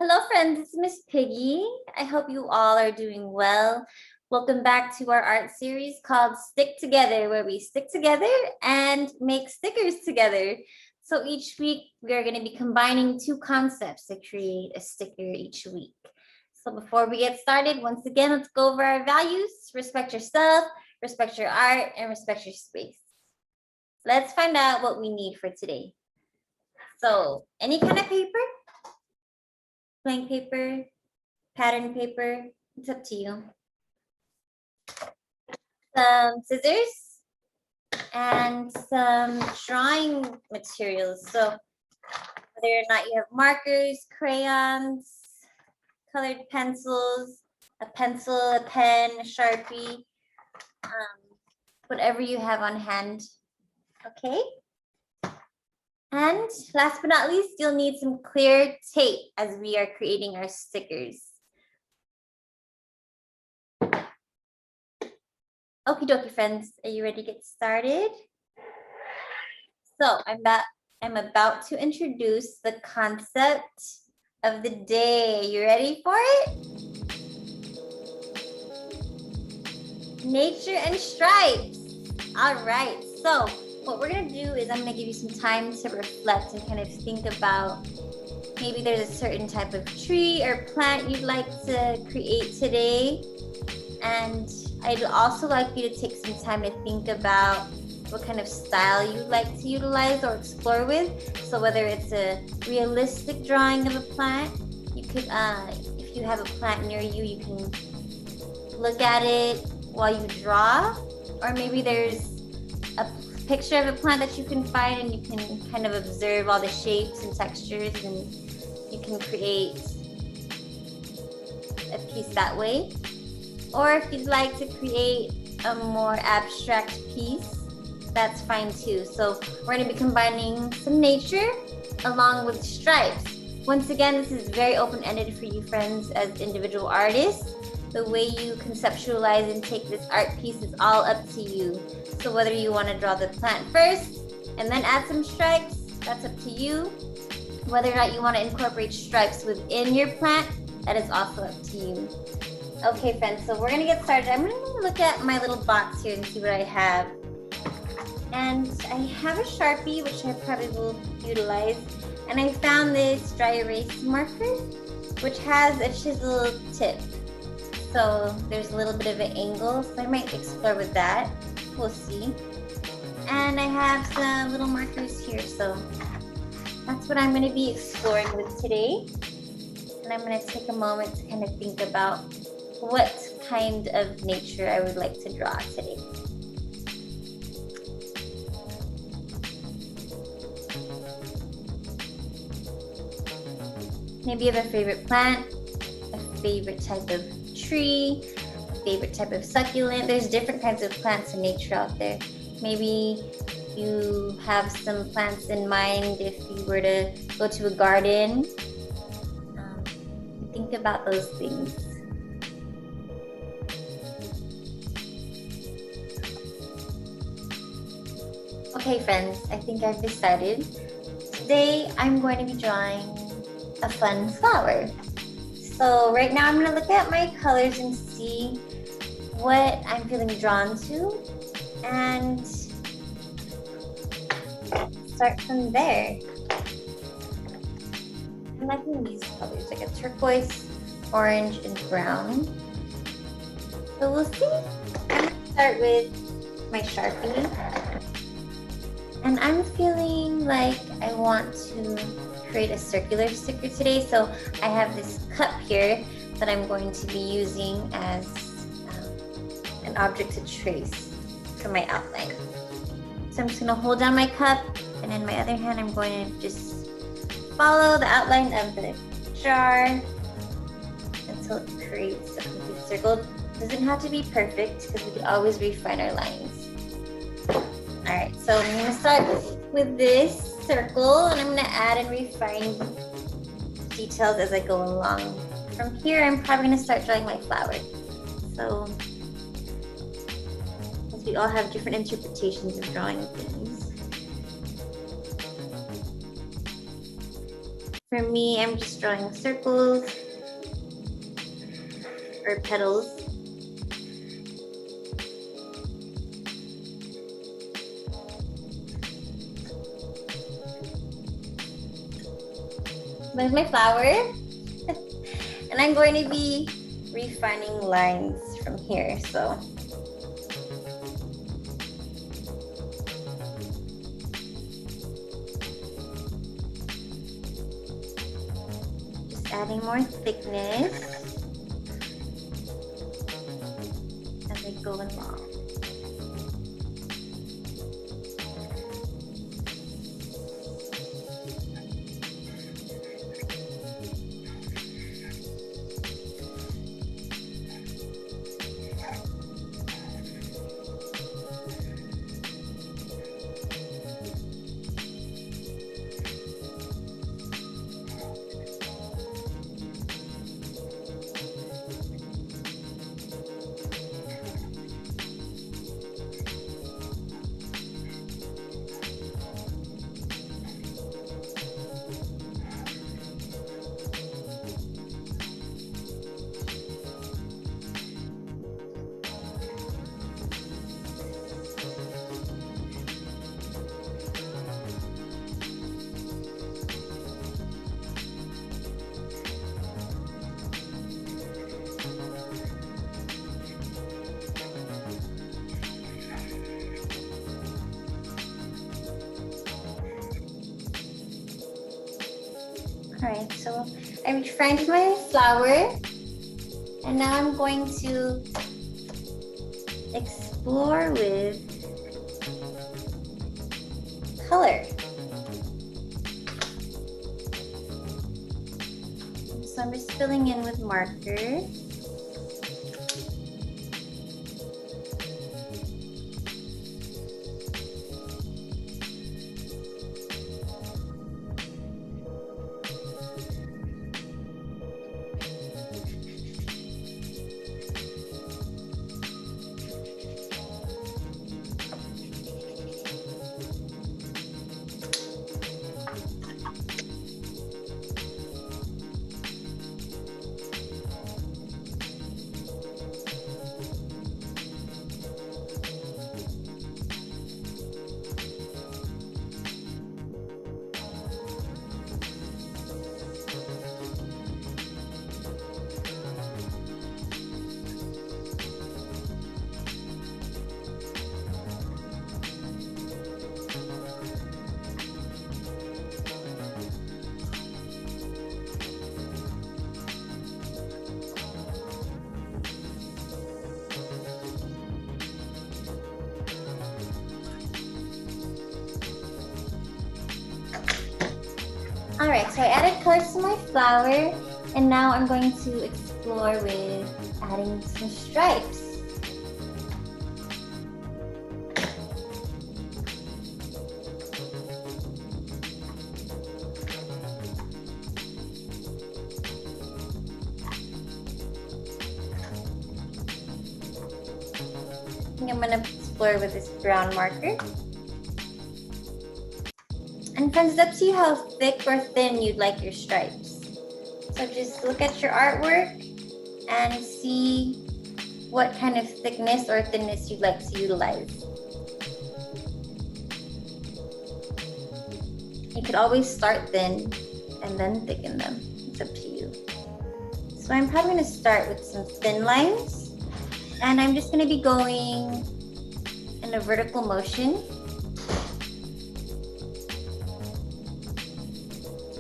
Hello friends, it's Miss Piggy. I hope you all are doing well. Welcome back to our art series called Stick Together, where we stick together and make stickers together. So each week we are going to be combining two concepts to create a sticker each week. So before we get started, once again, let's go over our values. Respect yourself, respect your art, and respect your space. Let's find out what we need for today. So any kind of paper, blank paper, pattern paper, it's up to you. Some scissors and some drawing materials. So whether or not you have markers, crayons, colored pencils, a pencil, a pen, a Sharpie, whatever you have on hand, okay? And last but not least, you'll need some clear tape as we are creating our stickers. Okie dokie, friends, are you ready to get started? So I'm about to introduce the concept of the day. You ready for it? Nature and stripes. All right, so what we're gonna do is I'm gonna give you some time to reflect and kind of think about maybe there's a certain type of tree or plant you'd like to create today. And I'd also like you to take some time to think about what kind of style you'd like to utilize or explore with. So whether it's a realistic drawing of a plant, you could, if you have a plant near you, you can look at it while you draw, or maybe there's a picture of a plant that you can find and you can kind of observe all the shapes and textures and you can create a piece that way. Or if you'd like to create a more abstract piece, that's fine too. So we're going to be combining some nature along with stripes. Once again, this is very open-ended for you friends as individual artists. The way you conceptualize and take this art piece is all up to you. So whether you want to draw the plant first and then add some stripes, that's up to you. Whether or not you want to incorporate stripes within your plant, that is also up to you. Okay, friends, so we're going to get started. I'm going to look at my little box here and see what I have. And I have a Sharpie, which I probably will utilize. And I found this dry erase marker, which has a chisel tip. So there's a little bit of an angle, so I might explore with that. We'll see. And I have some little markers here, so that's what I'm going to be exploring with today. And I'm going to take a moment to kind of think about what kind of nature I would like to draw today. Maybe you have a favorite plant, a favorite type of tree, a favorite type of succulent. There's different kinds of plants in nature out there. Maybe you have some plants in mind if you were to go to a garden. Think about those things. Okay, friends, I think I've decided. Today, I'm going to be drawing a fun flower. So right now, I'm going to look at my colors and see what I'm feeling drawn to and start from there. I'm liking these colors, like a turquoise, orange, and brown. So we'll see. I'm going to start with my Sharpie. And I'm feeling like I want to create a circular sticker today. So I have this cup here that I'm going to be using as an object to trace for my outline. So I'm just gonna hold down my cup, and in my other hand, I'm going to just follow the outline of the jar until it creates a complete circle. It doesn't have to be perfect because we can always refine our lines. All right, so I'm gonna start with this circle and I'm gonna add and refine details as I go along. From here, I'm probably gonna start drawing my flower. So, as we all have different interpretations of drawing things. For me, I'm just drawing circles or petals. There's my flower. And I'm going to be refining lines from here, so. Just adding more thickness as I go along. All right, so I refined my flower, and now I'm going to explore with color. So I'm just filling in with marker. All right, so I added colors to my flower, and now I'm going to explore with adding some stripes. I think I'm gonna explore with this brown marker. And friends, it's up to you how thick or thin you'd like your stripes. So just look at your artwork and see what kind of thickness or thinness you'd like to utilize. You could always start thin and then thicken them. It's up to you. So I'm probably gonna start with some thin lines, and I'm just gonna be going in a vertical motion.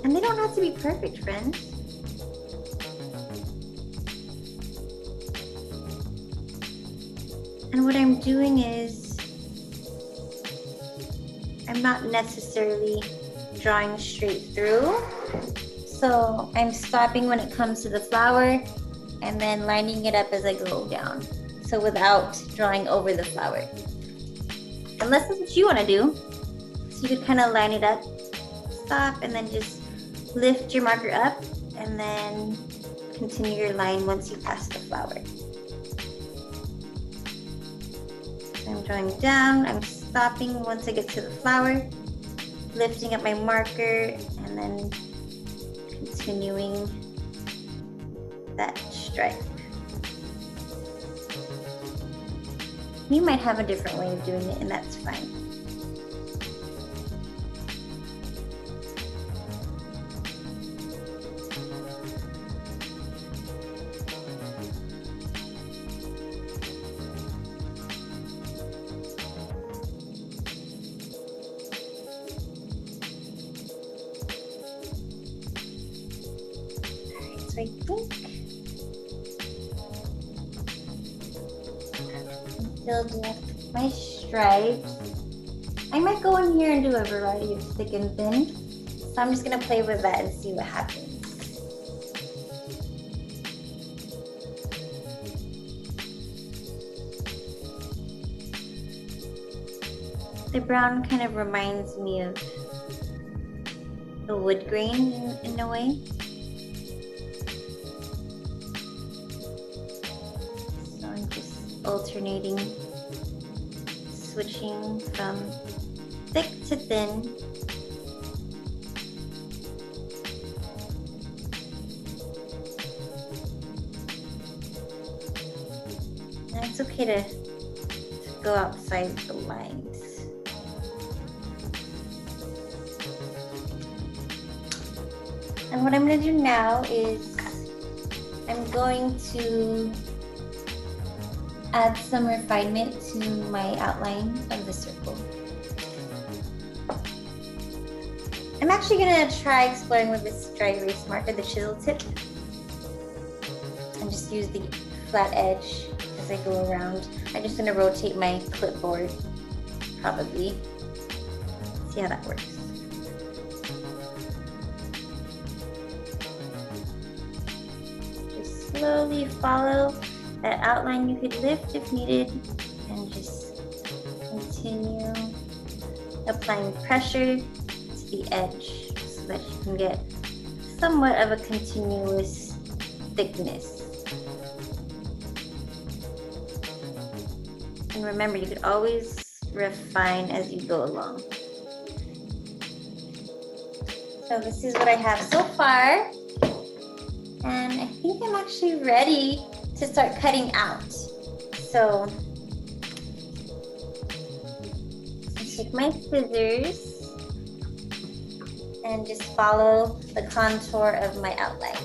And they don't have to be perfect, friends. And what I'm doing is, I'm not necessarily drawing straight through. So I'm stopping when it comes to the flower and then lining it up as I go down. So without drawing over the flower. Unless that's what you want to do. So you could kind of line it up, stop, and then just lift your marker up and then continue your line once you pass the flower. So I'm drawing down, I'm stopping once I get to the flower, lifting up my marker, and then continuing that stripe. You might have a different way of doing it, and that's fine. So I think I'm filled with my stripes. I might go in here and do a variety of thick and thin. So I'm just gonna play with that and see what happens. The brown kind of reminds me of the wood grain in a way. Alternating, switching from thick to thin. And it's okay to go outside the lines. And what I'm going to do now is I'm going to add some refinement to my outline of the circle. I'm actually gonna try exploring with this dry erase marker, the chisel tip, and just use the flat edge as I go around. I'm just gonna rotate my clipboard, probably. See how that works. Just slowly follow that outline. You could lift if needed and just continue applying pressure to the edge so that you can get somewhat of a continuous thickness. And remember, you could always refine as you go along. So this is what I have so far. And I think I'm actually ready to start cutting out. So I take my scissors and just follow the contour of my outline.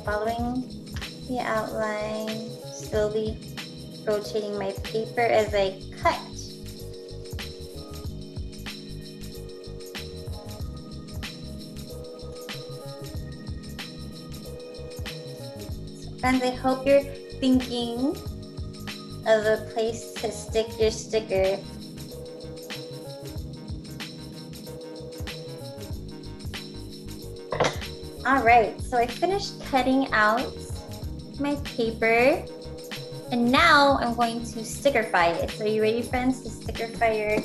Following the outline, slowly rotating my paper as I cut. So friends, I hope you're thinking of a place to stick your sticker. All right, so I finished cutting out my paper and now I'm going to stickerify it. So are you ready, friends, to stickerify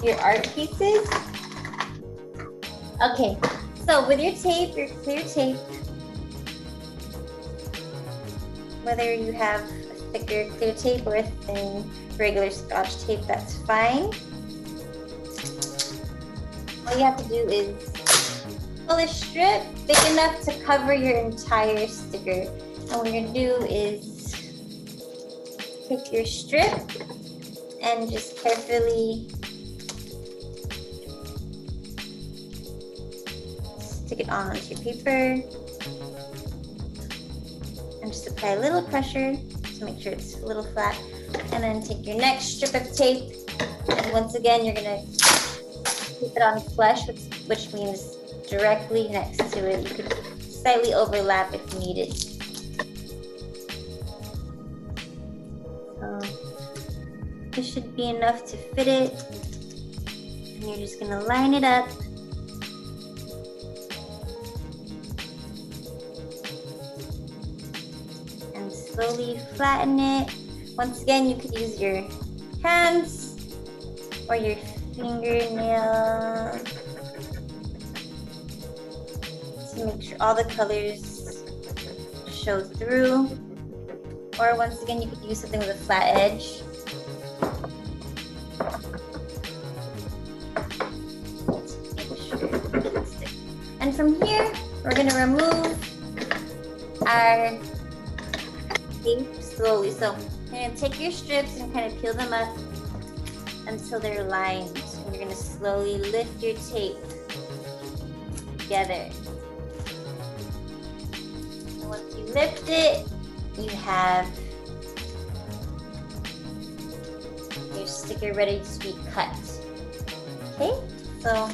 your art pieces? Okay, so with your tape, your clear tape, whether you have a thicker clear tape or a thin regular Scotch tape, that's fine. All you have to do is pull a strip big enough to cover your entire sticker. And what you're gonna do is take your strip and just carefully stick it onto your paper. And just apply a little pressure to make sure it's a little flat. And then take your next strip of tape. And once again, you're gonna keep it on flush, which means directly next to it. You could slightly overlap if needed. So this should be enough to fit it. And you're just gonna line it up. And slowly flatten it. Once again, you could use your hands or your fingernail to make sure all the colors show through. Or once again, you could use something with a flat edge. And from here, we're gonna remove our tape slowly. So you're gonna take your strips and kind of peel them up until they're lined. And you're gonna slowly lift your tape together. And once you lift it, you have your sticker ready to be cut. Okay, so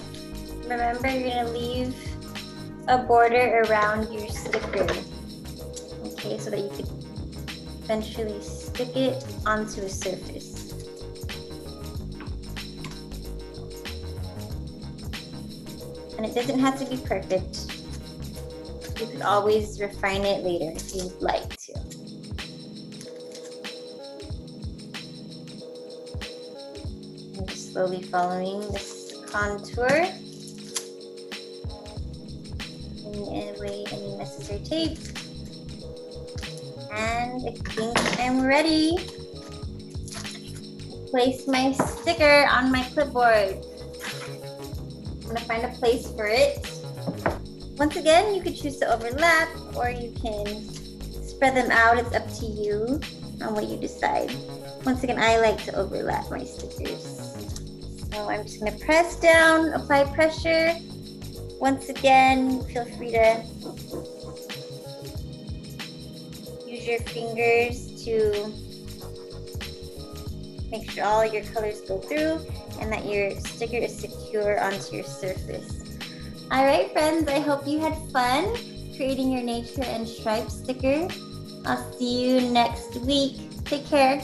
remember, you're gonna leave a border around your sticker. Okay, so that you could eventually stick it onto a surface. And it doesn't have to be perfect. You could always refine it later if you'd like to. I'm just slowly following this contour. Taking away any necessary tape. And I think I'm ready to place my sticker on my clipboard. I'm gonna find a place for it. Once again, you could choose to overlap or you can spread them out. It's up to you on what you decide. Once again, I like to overlap my stickers. So I'm just gonna press down, apply pressure. Once again, feel free to use your fingers to make sure all your colors go through and that your sticker is secure onto your surface. All right, friends, I hope you had fun creating your nature and stripe sticker. I'll see you next week. Take care.